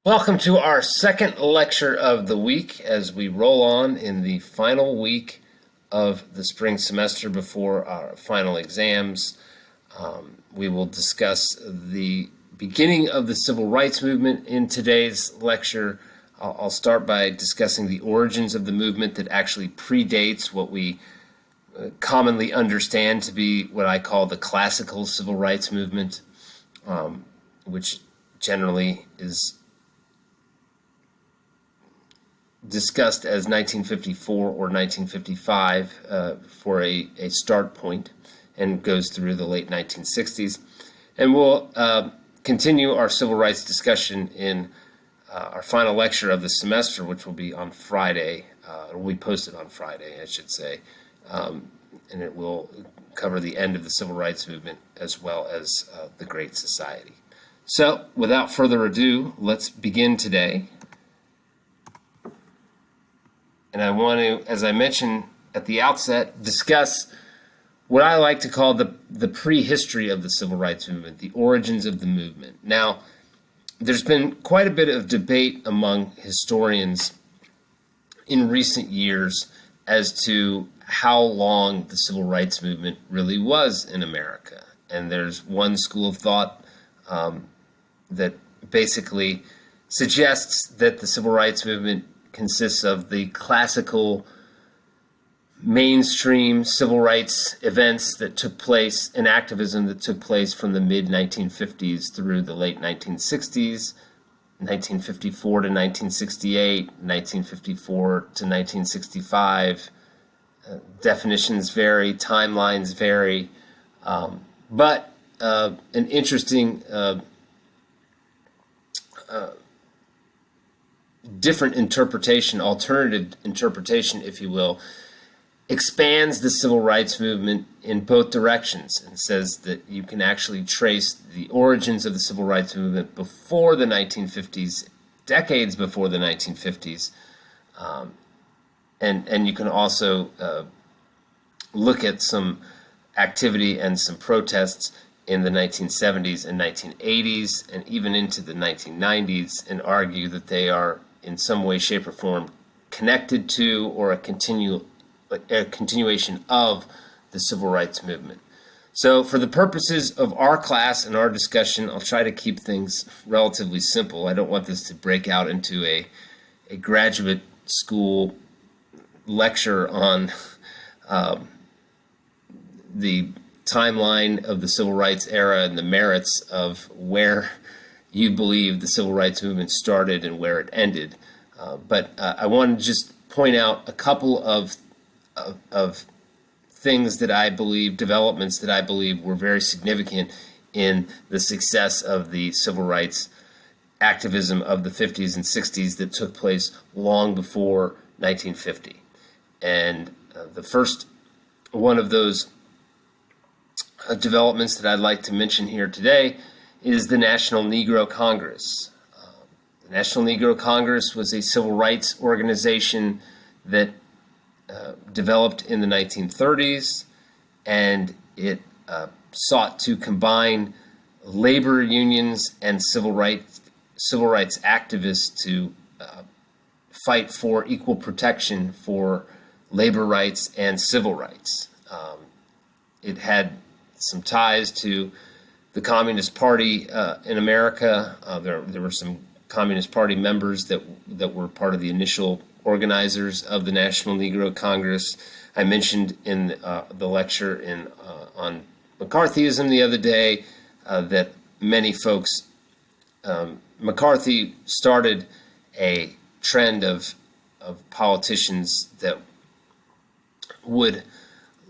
Welcome to our second lecture of the week as we roll on in the final week of the spring semester before our final exams. We will discuss the beginning of the civil rights movement in today's lecture. I'll start by discussing the origins of the movement that actually predates what we commonly understand to be what I call the classical civil rights movement, which generally is discussed as 1954 or 1955 for a start point, and goes through the late 1960s. And we'll continue our civil rights discussion in our final lecture of the semester, which will be on Friday, or we posted on Friday, I should say, and it will cover the end of the civil rights movement as well as the Great Society. So, without further ado, let's begin today. And I want to, as I mentioned at the outset, discuss what I like to call the prehistory of the civil rights movement, the origins of the movement. Now, there's been quite a bit of debate among historians in recent years as to how long the civil rights movement really was in America. And there's one school of thought that basically suggests that the civil rights movement consists of the classical mainstream civil rights events that took place and activism that took place from the mid-1950s through the late 1960s, 1954 to 1968, 1954 to 1965. Definitions vary, timelines vary, but an interesting different interpretation, alternative interpretation, if you will, expands the civil rights movement in both directions and says that you can actually trace the origins of the civil rights movement before the 1950s, decades before the 1950s, and you can also look at some activity and some protests in the 1970s and 1980s and even into the 1990s and argue that they are in some way, shape, or form connected to or a continuation of the civil rights movement. So for the purposes of our class and our discussion, I'll try to keep things relatively simple. I don't want this to break out into a graduate school lecture on the timeline of the civil rights era and the merits of where you believe the civil rights movement started and where it ended. But I want to just point out a couple of things that I believe, developments that I believe were very significant in the success of the civil rights activism of the 50s and 60s that took place long before 1950. And the first one of those developments that I'd like to mention here today is the National Negro Congress. The National Negro Congress was a civil rights organization that developed in the 1930s, and it sought to combine labor unions and civil rights activists to fight for equal protection for labor rights and civil rights. It had some ties to the Communist Party in America. There were some Communist Party members that were part of the initial organizers of the National Negro Congress. I mentioned in the lecture on McCarthyism the other day that many folks, McCarthy started a trend of politicians that would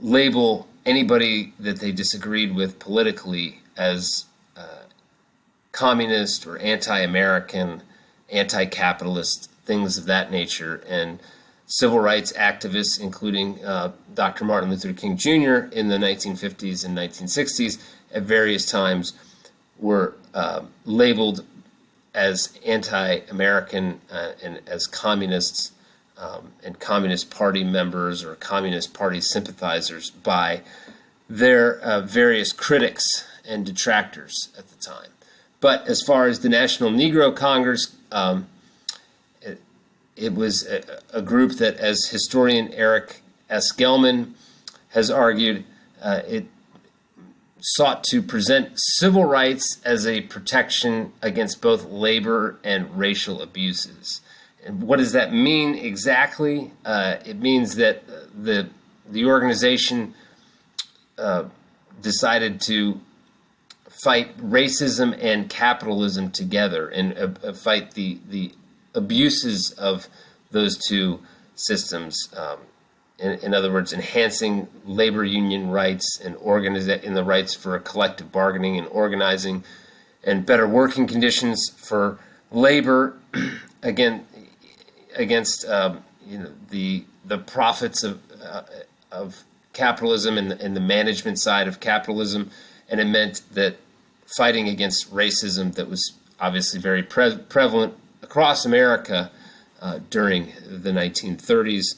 label anybody that they disagreed with politically as communist or anti-American, anti-capitalist, things of that nature. And civil rights activists, including Dr. Martin Luther King Jr. in the 1950s and 1960s, at various times were labeled as anti-American and as communists and Communist Party members or Communist Party sympathizers by their various critics and detractors at the time. But as far as the National Negro Congress, it was a group that, as historian Eric S. Gelman has argued, it sought to present civil rights as a protection against both labor and racial abuses. And what does that mean exactly? It means that the organization decided to fight racism and capitalism together and fight the abuses of those two systems. In other words, enhancing labor union rights and in the rights for collective bargaining and organizing, and better working conditions for labor against the profits of capitalism and the management side of capitalism. And it meant that fighting against racism that was obviously very prevalent across America during the 1930s.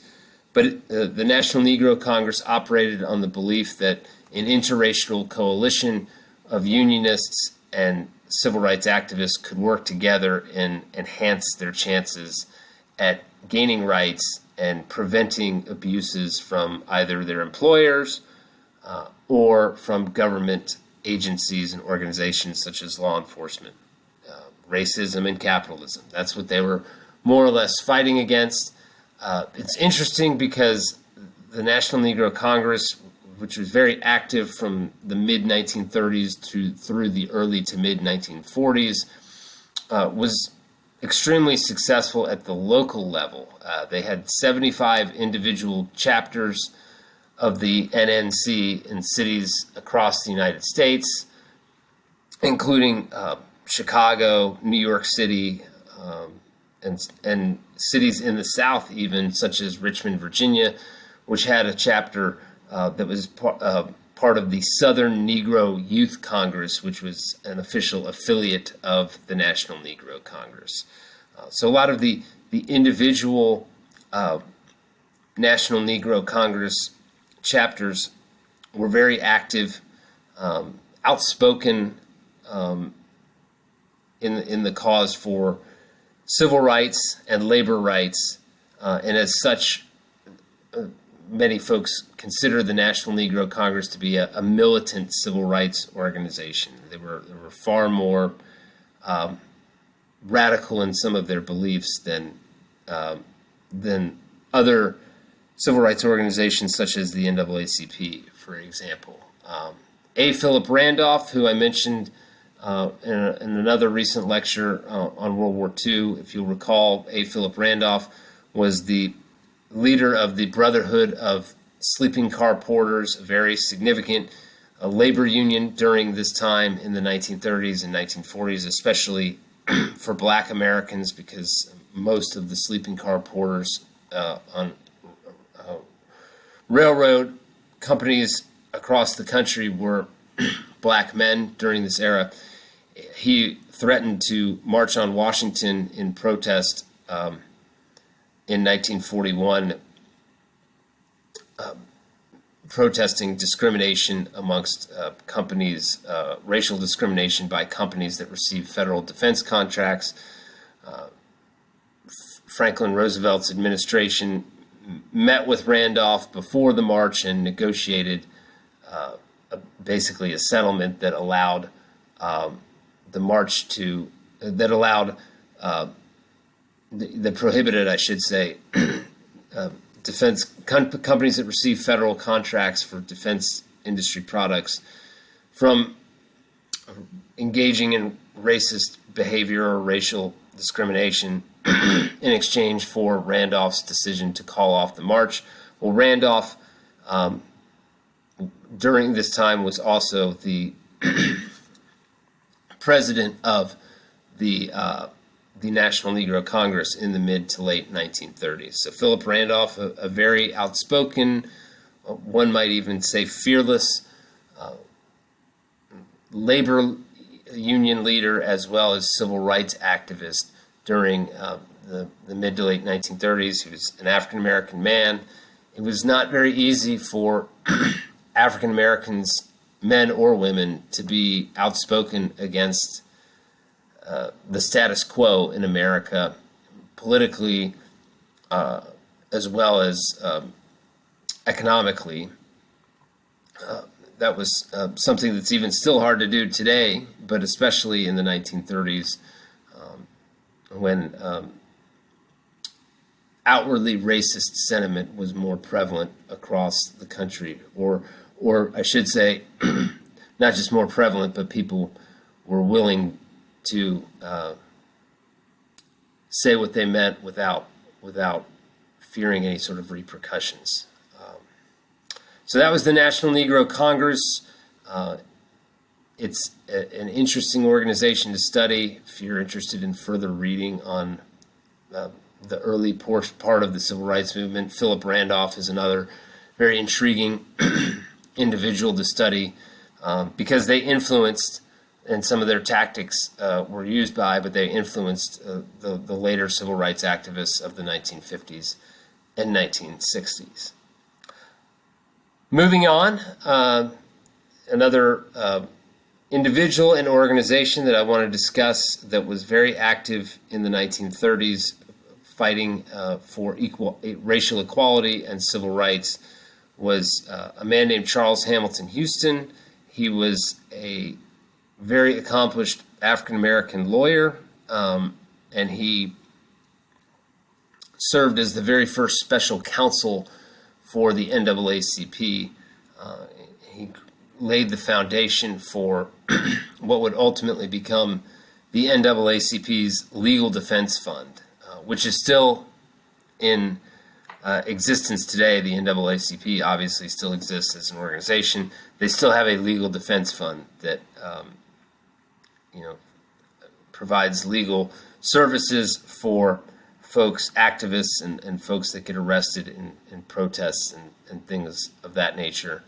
But the National Negro Congress operated on the belief that an interracial coalition of unionists and civil rights activists could work together and enhance their chances at gaining rights and preventing abuses from either their employers or from government agencies and organizations such as law enforcement. Racism and capitalism. That's what they were more or less fighting against. It's interesting because the National Negro Congress, which was very active from the mid-1930s through the early to mid-1940s, was extremely successful at the local level. They had 75 individual chapters of the NNC in cities across the United States, including Chicago, New York City, and cities in the South even, such as Richmond, Virginia, which had a chapter that was part of the Southern Negro Youth Congress, which was an official affiliate of the National Negro Congress. So a lot of the individual National Negro Congress chapters were very active, outspoken in the cause for civil rights and labor rights, and as such, many folks consider the National Negro Congress to be a militant civil rights organization. They were far more radical in some of their beliefs than other civil rights organizations such as the NAACP, for example. A. Philip Randolph, who I mentioned in another recent lecture on World War II, if you'll recall, A. Philip Randolph was the leader of the Brotherhood of Sleeping Car Porters, a very significant labor union during this time in the 1930s and 1940s, especially for Black Americans, because most of the sleeping car porters on railroad companies across the country were Black men during this era. He threatened to march on Washington in protest in 1941, protesting discrimination amongst companies, racial discrimination by companies that received federal defense contracts. Franklin Roosevelt's administration met with Randolph before the march and negotiated basically a settlement that allowed the march to, that prohibited, I should say, defense companies that receive federal contracts for defense industry products from engaging in racist behavior or racial discrimination in exchange for Randolph's decision to call off the march. Well, Randolph, during this time, was also the president of the National Negro Congress in the mid to late 1930s. So Philip Randolph, a very outspoken, one might even say fearless labor union leader, as well as civil rights activist during the mid to late 1930s. He was an African-American man. It was not very easy for African-Americans, men or women, to be outspoken against the status quo in America, politically as well as economically. That was something that's even still hard to do today, but especially in the 1930s, when outwardly racist sentiment was more prevalent across the country, or I should say, not just more prevalent, but people were willing to say what they meant without fearing any sort of repercussions. So that was the National Negro Congress. It's an interesting organization to study if you're interested in further reading on the early part of the civil rights movement. Philip Randolph is another very intriguing individual to study because they influenced, and some of their tactics were used by, but they influenced the later civil rights activists of the 1950s and 1960s. Moving on, another individual and organization that I want to discuss that was very active in the 1930s, fighting for racial equality and civil rights, was a man named Charles Hamilton Houston. He was a very accomplished African-American lawyer, and he served as the very first special counsel for the NAACP. He laid the foundation for what would ultimately become the NAACP's Legal Defense Fund, which is still in existence today. The NAACP obviously still exists as an organization. They still have a legal defense fund that provides legal services for folks, activists, and folks that get arrested in protests and things of that nature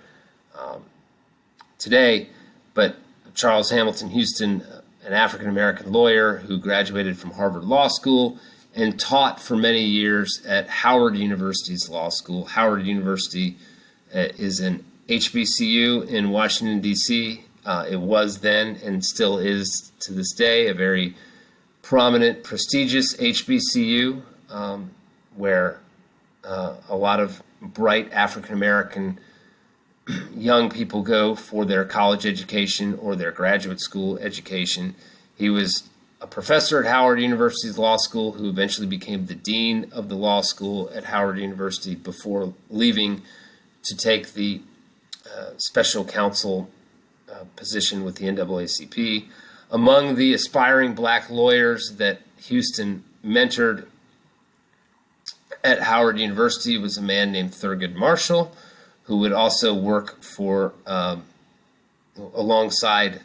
today. But Charles Hamilton Houston, an African-American lawyer who graduated from Harvard Law School and taught for many years at Howard University's law school. Howard University is an HBCU in Washington, D.C. It was then and still is to this day a very prominent, prestigious HBCU where a lot of bright African-American young people go for their college education or their graduate school education. He was a professor at Howard University's law school who eventually became the dean of the law school at Howard University before leaving to take the special counsel position with the NAACP. Among the aspiring black lawyers that Houston mentored at Howard University was a man named Thurgood Marshall, who would also work for alongside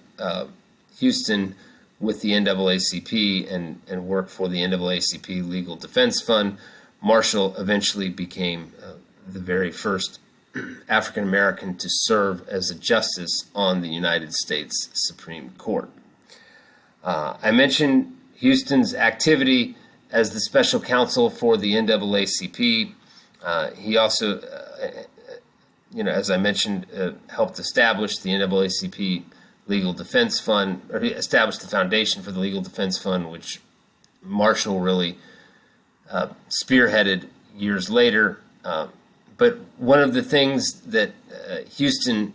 Houston with the NAACP and work for the NAACP Legal Defense Fund. Marshall eventually became the very first African American to serve as a justice on the United States Supreme Court. I mentioned Houston's activity as the special counsel for the NAACP. He also, as I mentioned, helped establish the NAACP Legal Defense Fund, or he established the foundation for the Legal Defense Fund, which Marshall really spearheaded years later. But one of the things that Houston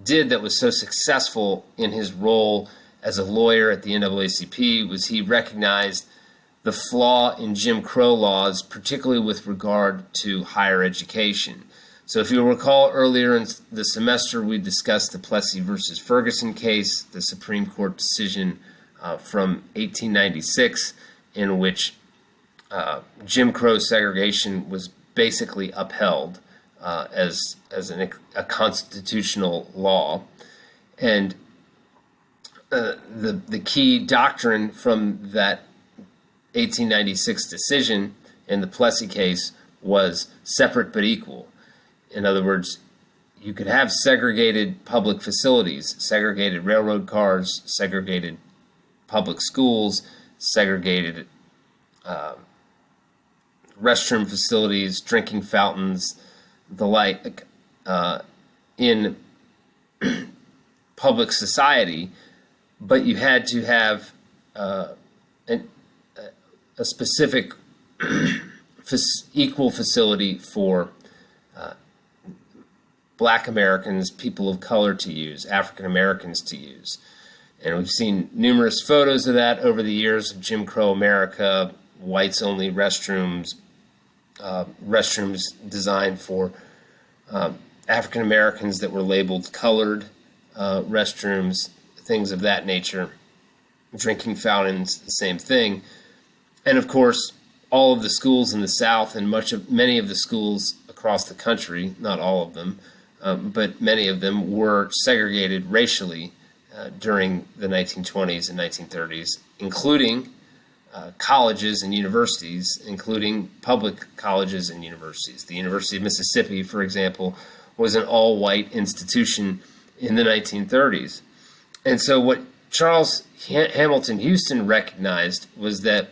did that was so successful in his role as a lawyer at the NAACP was he recognized the flaw in Jim Crow laws, particularly with regard to higher education. So if you'll recall, earlier in the semester, we discussed the Plessy versus Ferguson case, the Supreme Court decision from 1896, in which Jim Crow segregation was basically upheld as a constitutional law. And the key doctrine from that 1896 decision in the Plessy case was separate but equal. In other words, you could have segregated public facilities, segregated railroad cars, segregated public schools, segregated restroom facilities, drinking fountains, the like, in public society, but you had to have a specific equal facility for Black Americans, people of color to use, African Americans to use. And we've seen numerous photos of that over the years of Jim Crow America, whites-only restrooms, restrooms designed for African Americans that were labeled colored restrooms, things of that nature. Drinking fountains, the same thing. And of course, all of the schools in the South and many of the schools across the country, not all of them, but many of them were segregated racially during the 1920s and 1930s, including colleges and universities, including public colleges and universities. The University of Mississippi, for example, was an all-white institution in the 1930s. And so what Charles Hamilton Houston recognized was that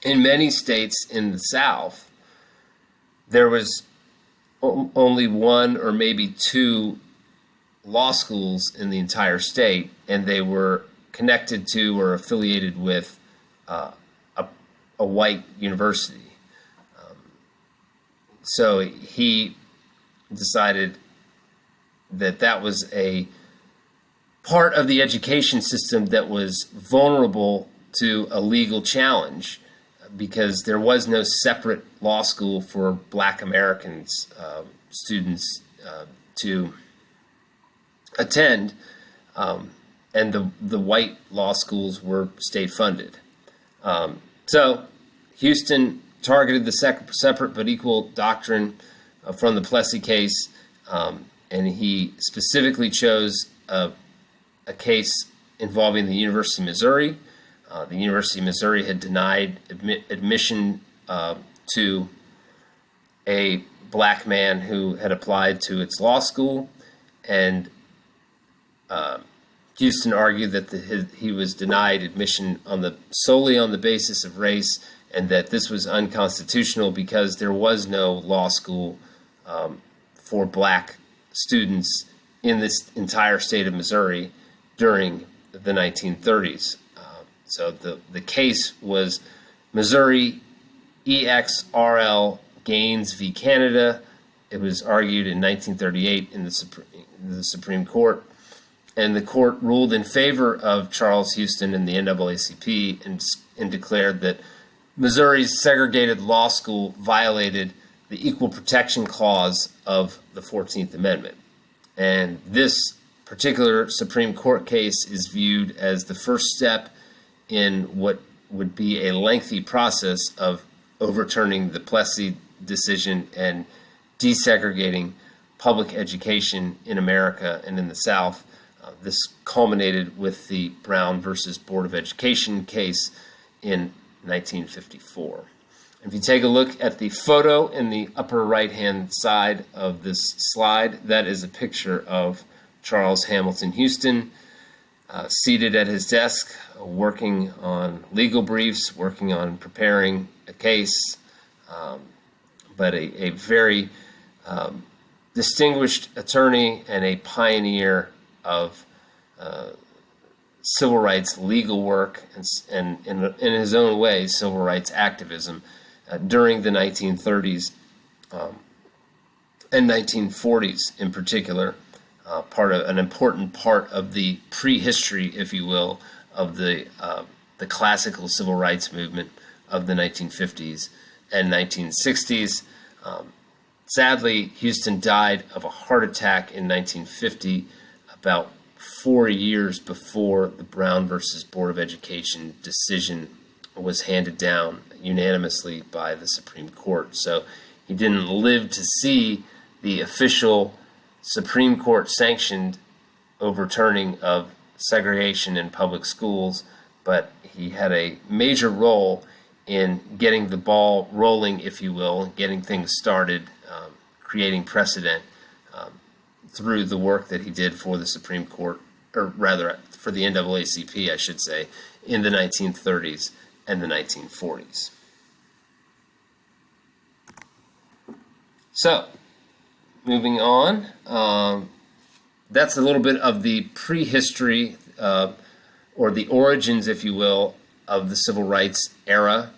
in many states in the South, there was only one or maybe two law schools in the entire state, and they were connected to or affiliated with a white university. So he decided that that was a part of the education system that was vulnerable to a legal challenge, because there was no separate law school for Black Americans, students to attend, and the white law schools were state funded. So Houston targeted the separate but equal doctrine from the Plessy case, and he specifically chose a case involving the University of Missouri. The University of Missouri had denied admission to a Black man who had applied to its law school, and Houston argued that he was denied admission solely on the basis of race, and that this was unconstitutional because there was no law school for Black students in this entire state of Missouri during the 1930s. So the case was Missouri EXRL Gaines v. Canada. It was argued in 1938 in the Supreme Court, and the court ruled in favor of Charles Houston and the NAACP and declared that Missouri's segregated law school violated the Equal Protection Clause of the 14th Amendment. And this particular Supreme Court case is viewed as the first step in what would be a lengthy process of overturning the Plessy decision and desegregating public education in America and in the South. This culminated with the Brown versus Board of Education case in 1954. If you take a look at the photo in the upper right-hand side of this slide, that is a picture of Charles Hamilton Houston seated at his desk, working on legal briefs, working on preparing a case, but a very distinguished attorney and a pioneer of civil rights legal work and in his own way, civil rights activism during the 1930s and 1940s in particular. An important part of the prehistory, if you will, of the classical civil rights movement of the 1950s and 1960s. Sadly, Houston died of a heart attack in 1950, about 4 years before the Brown versus Board of Education decision was handed down unanimously by the Supreme Court. So he didn't live to see the official Supreme Court sanctioned overturning of segregation in public schools, but he had a major role in getting the ball rolling, if you will, getting things started, creating precedent through the work that he did for the Supreme Court, or rather for the NAACP, I should say, in the 1930s and the 1940s. So, moving on, that's a little bit of the prehistory or the origins, if you will, of the civil rights era.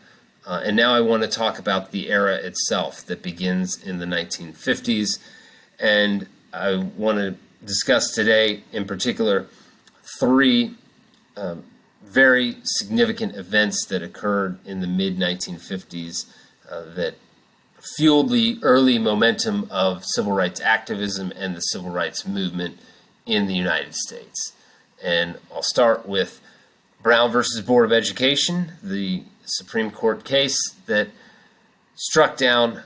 And now I want to talk about the era itself that begins in the 1950s. And I want to discuss today, in particular, three very significant events that occurred in the mid-1950s that fueled the early momentum of civil rights activism and the civil rights movement in the United States. And I'll start with Brown versus Board of Education, the Supreme Court case that struck down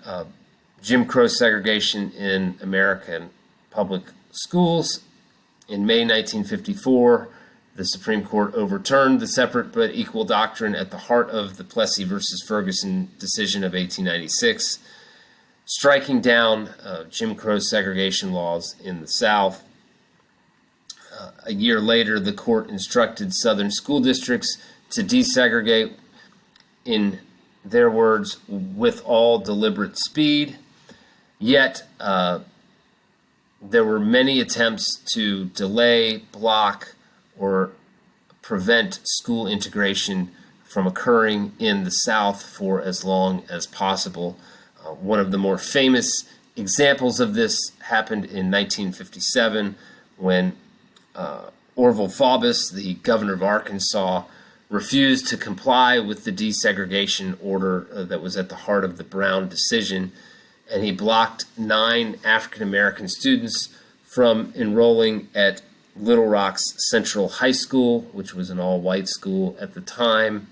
Jim Crow segregation in American public schools. In May 1954, the Supreme Court overturned the separate but equal doctrine at the heart of the Plessy versus Ferguson decision of 1896, striking down Jim Crow segregation laws in the South. A year later, the court instructed Southern school districts to desegregate, in their words, with all deliberate speed. Yet, there were many attempts to delay, block, or prevent school integration from occurring in the South for as long as possible. One of the more famous examples of this happened in 1957 when Orville Faubus, the governor of Arkansas, refused to comply with the desegregation order that was at the heart of the Brown decision, and he blocked 9 African-American students from enrolling at Little Rock's Central High School, which was an all-white school at the time.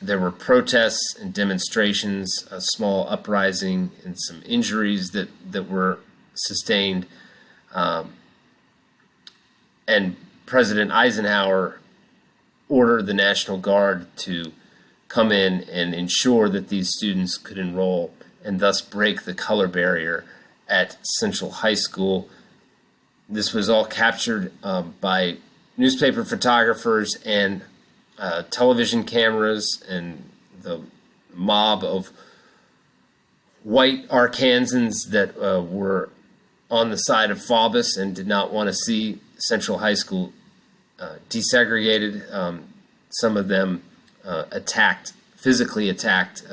There were protests and demonstrations, a small uprising, and some injuries that were sustained. And President Eisenhower ordered the National Guard to come in and ensure that these students could enroll and thus break the color barrier at Central High School. This was all captured by newspaper photographers and television cameras, and the mob of white Arkansans that were on the side of Faubus and did not want to see Central High School desegregated. Some of them physically attacked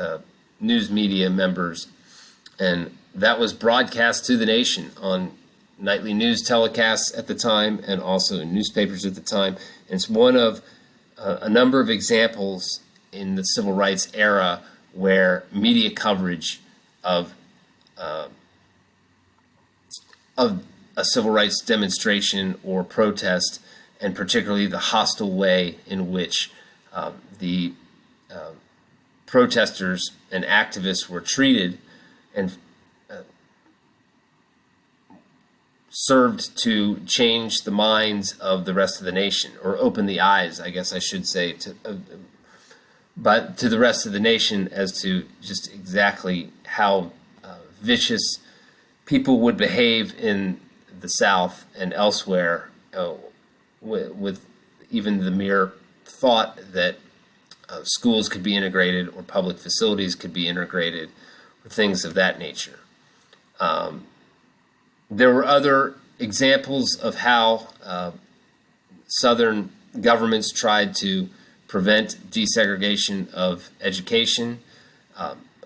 news media members, and that was broadcast to the nation on nightly news telecasts at the time and also in newspapers at the time. And it's one of a number of examples in the civil rights era where media coverage of a civil rights demonstration or protest, and particularly the hostile way in which the protesters and activists were treated and served to change the minds of the rest of the nation, or open the eyes, I guess I should say, to the rest of the nation as to just exactly how vicious people would behave in the South and elsewhere, with even the mere thought that schools could be integrated or public facilities could be integrated, or things of that nature. There were other examples of how Southern governments tried to prevent desegregation of education.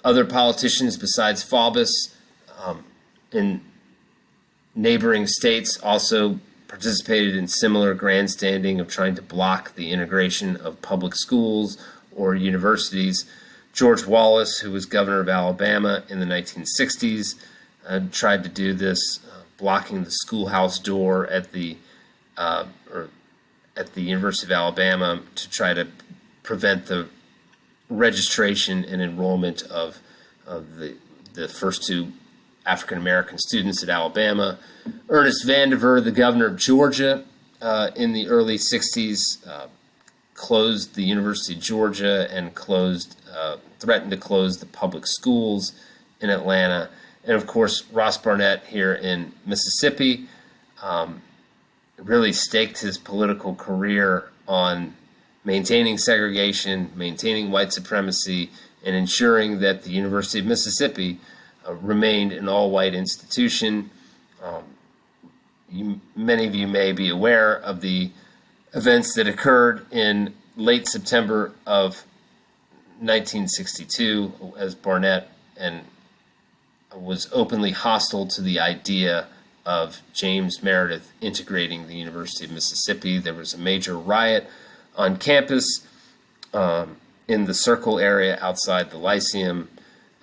Other politicians besides Faubus in neighboring states also participated in similar grandstanding of trying to block the integration of public schools or universities. George Wallace, who was governor of Alabama in the 1960s, tried to do this, blocking the schoolhouse door at the University of Alabama to try to prevent the registration and enrollment of the first 2 African-American students at Alabama. Ernest Vandiver, the governor of Georgia in the early 60s, closed the University of Georgia and threatened to close the public schools in Atlanta. And of course, Ross Barnett here in Mississippi really staked his political career on maintaining segregation, maintaining white supremacy, and ensuring that the University of Mississippi remained an all-white institution. Many of you may be aware of the events that occurred in late September of 1962, as Barnett was openly hostile to the idea of James Meredith integrating the University of Mississippi. There was a major riot on campus in the Circle area outside the Lyceum,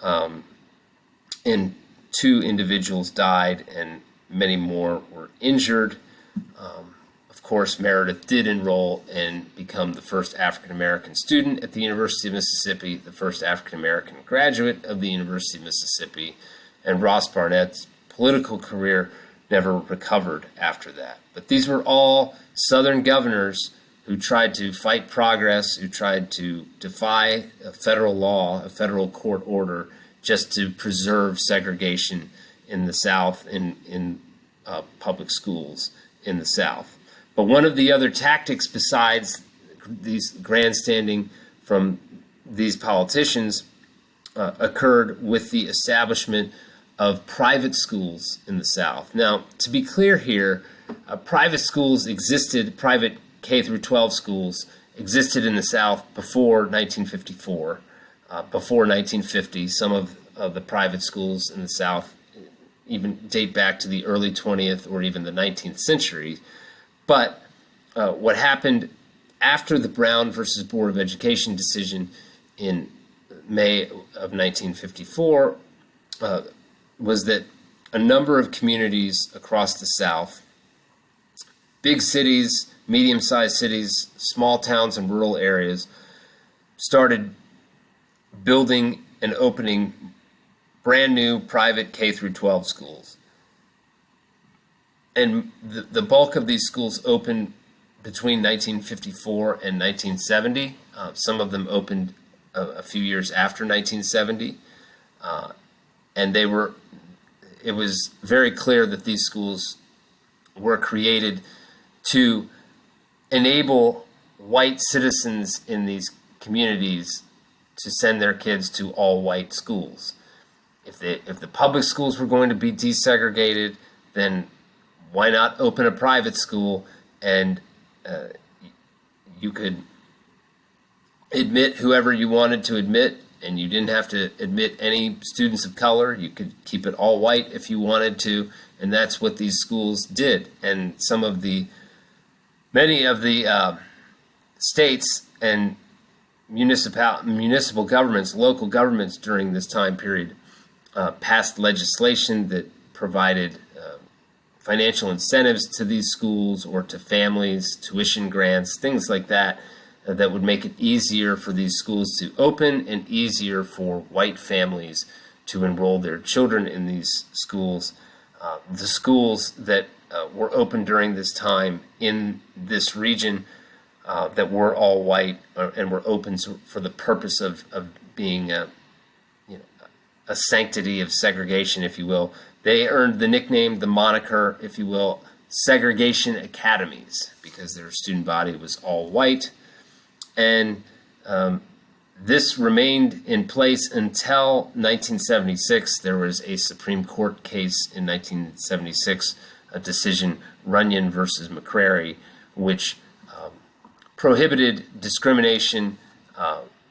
and 2 individuals died and many more were injured. Of course, Meredith did enroll and become the first African-American student at the University of Mississippi, the first African-American graduate of the University of Mississippi, and Ross Barnett's political career never recovered after that. But these were all Southern governors who tried to fight progress, who tried to defy a federal law, a federal court order, just to preserve segregation in the South, in public schools in the South. But one of the other tactics besides these grandstanding from these politicians occurred with the establishment of private schools in the South. Now, to be clear here, private schools existed, private K through 12 schools existed in the South before 1954, before 1950. Some of the private schools in the South even date back to the early 20th or even the 19th century. But what happened after the Brown versus Board of Education decision in May of 1954 was that a number of communities across the South, big cities, medium-sized cities, small towns and rural areas, started building and opening brand new private K through 12 schools. And the bulk of these schools opened between 1954 and 1970. Some of them opened a few years after 1970. And it was very clear that these schools were created to enable white citizens in these communities to send their kids to all-white schools. If the public schools were going to be desegregated, then why not open a private school and you could admit whoever you wanted to admit, and you didn't have to admit any students of color. You could keep it all white if you wanted to, and that's what these schools did. And many of the states and municipal governments, local governments during this time period passed legislation that provided financial incentives to these schools or to families, tuition grants, things like that, that would make it easier for these schools to open and easier for white families to enroll their children in these schools. The schools that were open during this time in this region that were all white and were open for the purpose of being a sanctity of segregation, if you will. They earned the nickname, the moniker, if you will, segregation academies, because their student body was all white. And this remained in place until 1976. There was a Supreme Court case in 1976, a decision, Runyon versus McCrary, which prohibited discrimination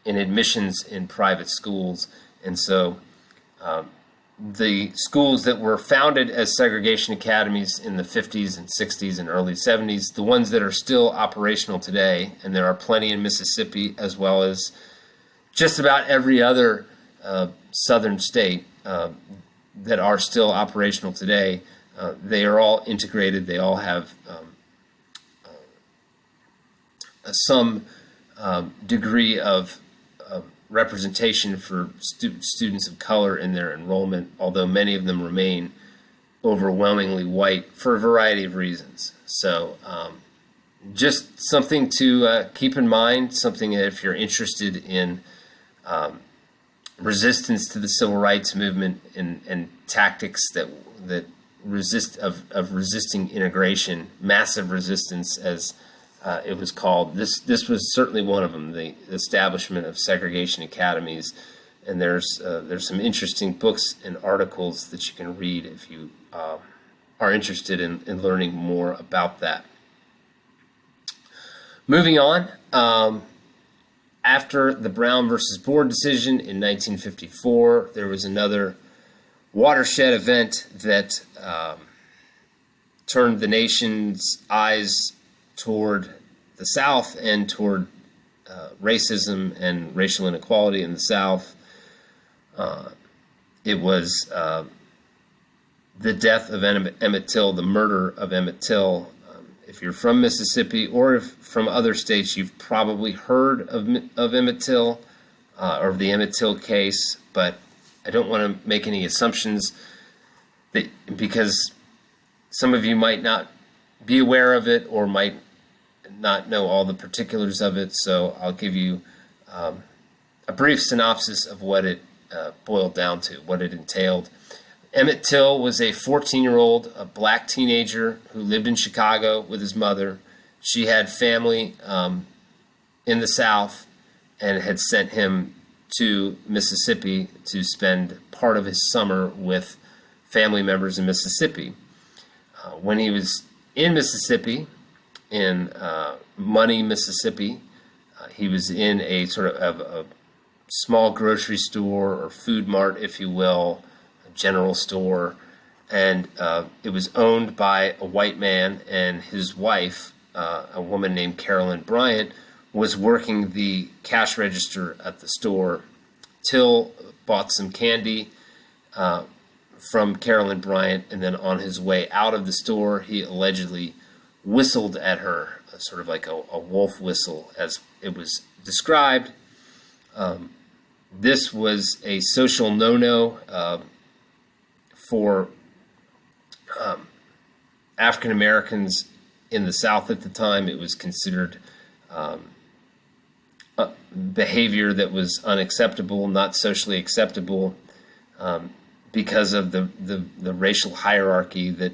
in admissions in private schools. And so the schools that were founded as segregation academies in the 50s and 60s and early 70s, the ones that are still operational today, and there are plenty in Mississippi as well as just about every other southern state that are still operational today, they are all integrated. They all have some degree of representation for students of color in their enrollment, although many of them remain overwhelmingly white for a variety of reasons. So just something to keep in mind, something that if you're interested in resistance to the civil rights movement and tactics that resisting integration, massive resistance as it was called. This was certainly one of them, the establishment of segregation academies. And there's some interesting books and articles that you can read if you are interested in learning more about that. Moving on, after the Brown versus Board decision in 1954, there was another watershed event that turned the nation's eyes toward the South and toward racism and racial inequality in the South. It was the death of Emmett Till, the murder of Emmett Till. If you're from Mississippi or if from other states, you've probably heard of Emmett Till or the Emmett Till case, but I don't want to make any assumptions because some of you might not be aware of it or might not know all the particulars of it, so I'll give you a brief synopsis of what it boiled down to, what it entailed. Emmett Till was a 14-year-old, a black teenager who lived in Chicago with his mother. She had family in the South and had sent him to Mississippi to spend part of his summer with family members in Mississippi. When he was in Mississippi, in Money, Mississippi, he was in a sort of a small grocery store or food mart, if you will, a general store, and it was owned by a white man, and his wife, a woman named Carolyn Bryant, was working the cash register at the store. Till bought some candy from Carolyn Bryant, and then on his way out of the store, he allegedly whistled at her, sort of like a wolf whistle, as it was described. This was a social no-no for African Americans in the South at the time. It was considered behavior that was unacceptable, not socially acceptable, because of the racial hierarchy that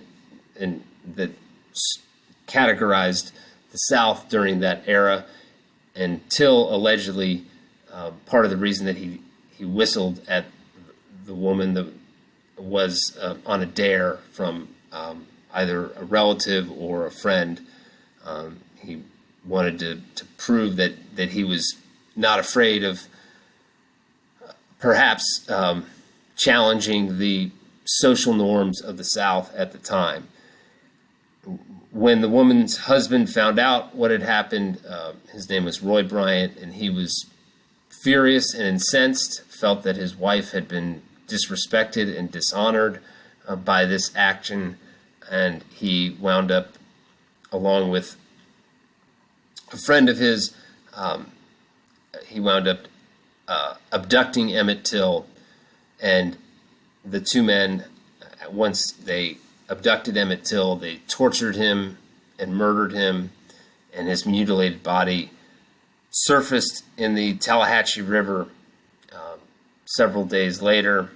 categorized the South during that era. And Till allegedly, part of the reason that he whistled at the woman that was on a dare from either a relative or a friend. He wanted to prove that he was not afraid of perhaps challenging the social norms of the South at the time. When the woman's husband found out what had happened, his name was Roy Bryant, and he was furious and incensed, felt that his wife had been disrespected and dishonored by this action, and he wound up, along with a friend of his, he wound up abducting Emmett Till, and the two men, once they abducted Emmett Till, they tortured him and murdered him, and his mutilated body surfaced in the Tallahatchie River several days later.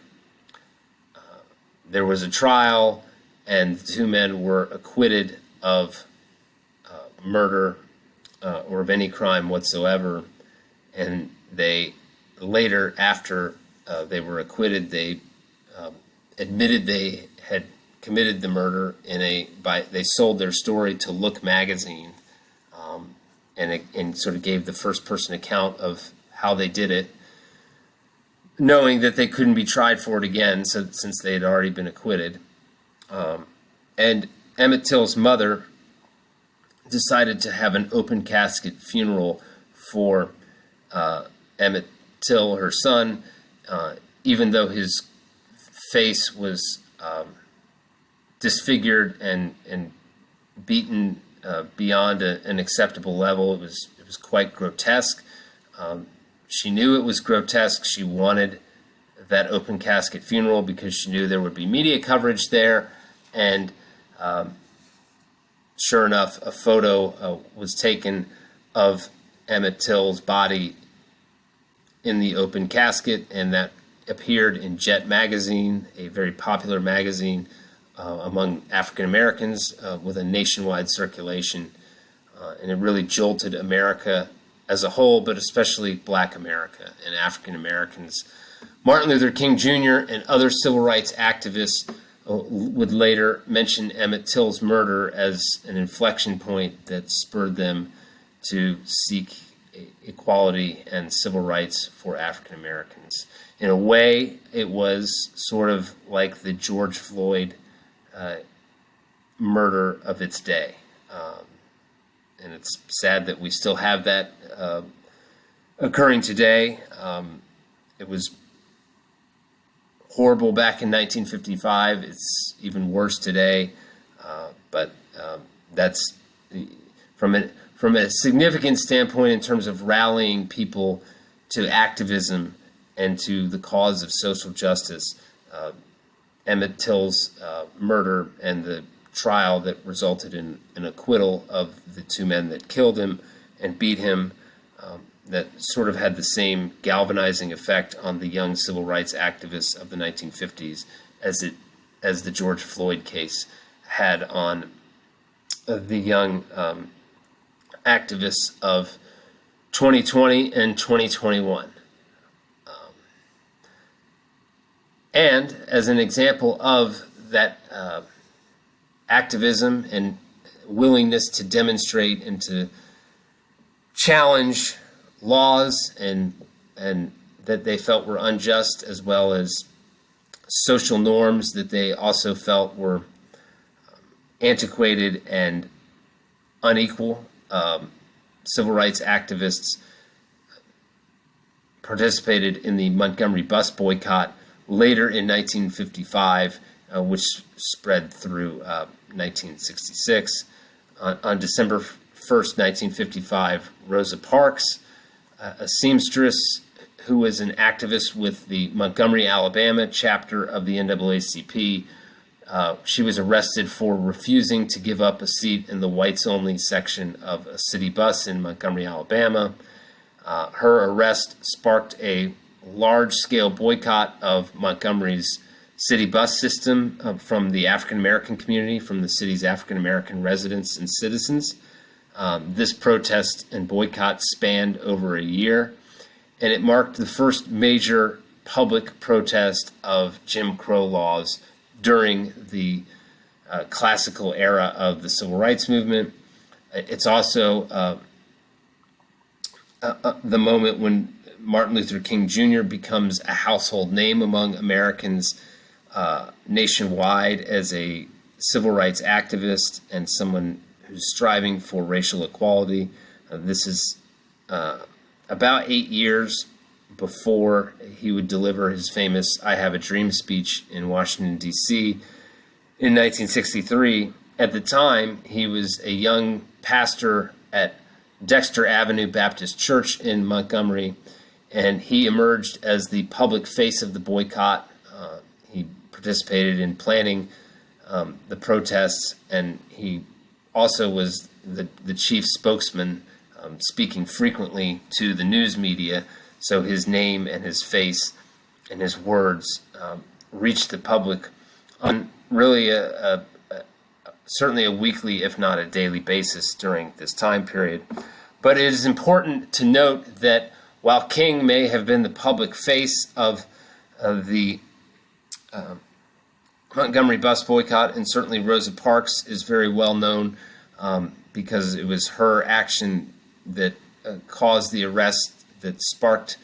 There was a trial, and the two men were acquitted of murder or of any crime whatsoever, and they later, after they were acquitted, they admitted they had committed the murder they sold their story to Look magazine, and sort of gave the first person account of how they did it, knowing that they couldn't be tried for it again since they had already been acquitted. And Emmett Till's mother decided to have an open casket funeral for Emmett Till, her son, even though his face was disfigured and beaten beyond an acceptable level. It was quite grotesque. She knew it was grotesque. She wanted that open casket funeral because she knew there would be media coverage there, and sure enough, a photo was taken of Emmett Till's body in the open casket, and that appeared in Jet magazine, a very popular magazine among African Americans with a nationwide circulation, and it really jolted America as a whole, but especially Black America and African Americans. Martin Luther King Jr. and other civil rights activists would later mention Emmett Till's murder as an inflection point that spurred them to seek equality and civil rights for African Americans. In a way, it was sort of like the George Floyd murder of its day. And it's sad that we still have that occurring today. It was horrible back in 1955. It's even worse today. But that's from a significant standpoint in terms of rallying people to activism and to the cause of social justice. Emmett Till's murder and the trial that resulted in an acquittal of the two men that killed him and beat him, that sort of had the same galvanizing effect on the young civil rights activists of the 1950s as the George Floyd case had on the young activists of 2020 and 2021. And as an example of that activism and willingness to demonstrate and to challenge laws and that they felt were unjust, as well as social norms that they also felt were antiquated and unequal. Civil rights activists participated in the Montgomery bus boycott later in 1955, which spread through 1966. On December 1st, 1955, Rosa Parks, a seamstress who was an activist with the Montgomery, Alabama chapter of the NAACP, she was arrested for refusing to give up a seat in the whites-only section of a city bus in Montgomery, Alabama. Her arrest sparked a large-scale boycott of Montgomery's city bus system from the African-American community, from the city's African-American residents and citizens. This protest and boycott spanned over a year, and it marked the first major public protest of Jim Crow laws during the classical era of the civil rights movement. It's also the moment when Martin Luther King Jr. becomes a household name among Americans nationwide as a civil rights activist and someone who's striving for racial equality. This is about 8 years before he would deliver his famous "I Have a Dream" speech in Washington, D.C. in 1963. At the time, he was a young pastor at Dexter Avenue Baptist Church in Montgomery, and he emerged as the public face of the boycott. He participated in planning the protests, and he also was the chief spokesman, speaking frequently to the news media, so his name and his face and his words reached the public on really certainly a weekly, if not a daily basis during this time period. But it is important to note that while King may have been the public face of the Montgomery bus boycott, and certainly Rosa Parks is very well known because it was her action that caused the arrest that sparked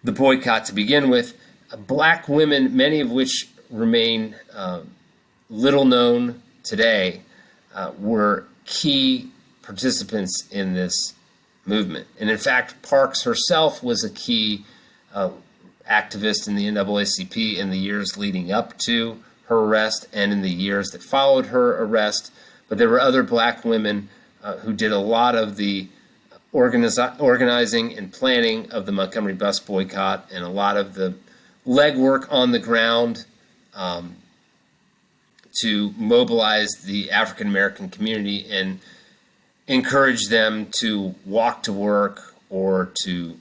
the boycott to begin with. Black women, many of which remain little known today, were key participants in this movement. And in fact, Parks herself was a key activist in the NAACP in the years leading up to her arrest and in the years that followed her arrest. But there were other black women who did a lot of the organizing and planning of the Montgomery bus boycott and a lot of the legwork on the ground to mobilize the African American community and encourage them to walk to work or to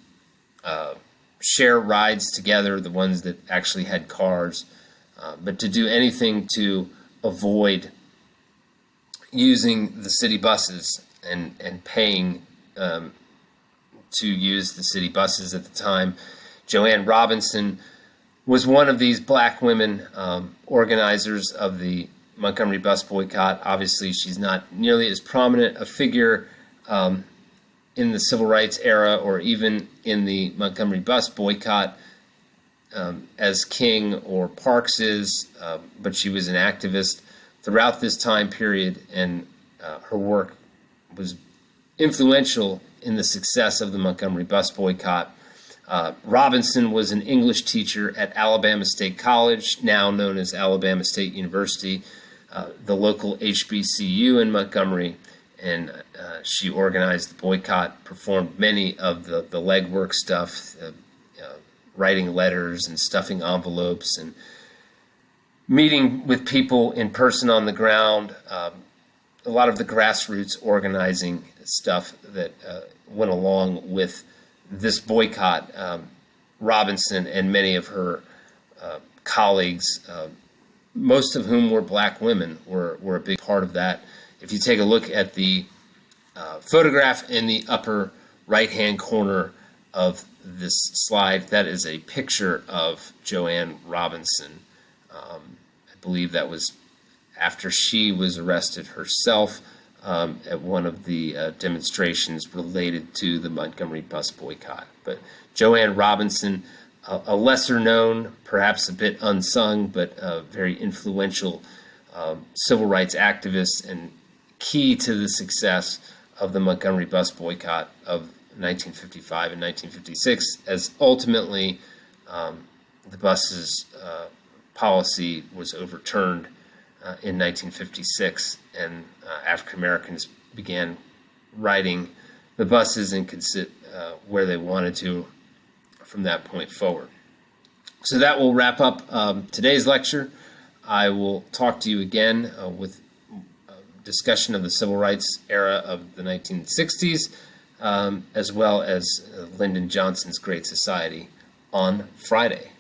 share rides together, the ones that actually had cars, but to do anything to avoid using the city buses and paying to use the city buses at the time. Joanne Robinson was one of these black women organizers of the Montgomery bus boycott. Obviously, she's not nearly as prominent a figure in the civil rights era or even in the Montgomery bus boycott as King or Parks is, but she was an activist throughout this time period, and her work was influential in the success of the Montgomery bus boycott. Robinson was an English teacher at Alabama State College, now known as Alabama State University, the local HBCU in Montgomery, and she organized the boycott, performed many of the legwork stuff, writing letters and stuffing envelopes and meeting with people in person on the ground, a lot of the grassroots organizing stuff that went along with this boycott. Robinson and many of her colleagues, most of whom were black women, were a big part of that. If you take a look at the photograph in the upper right-hand corner of this slide, that is a picture of Joanne Robinson. I believe that was after she was arrested herself at one of the demonstrations related to the Montgomery bus boycott. But Joanne Robinson, a lesser known, perhaps a bit unsung, but a very influential civil rights activist and key to the success of the Montgomery bus boycott of 1955 and 1956, as ultimately the bus's policy was overturned in 1956, and African Americans began riding the buses and could sit where they wanted to from that point forward. So that will wrap up today's lecture. I will talk to you again with discussion of the civil rights era of the 1960s, as well as Lyndon Johnson's Great Society on Friday.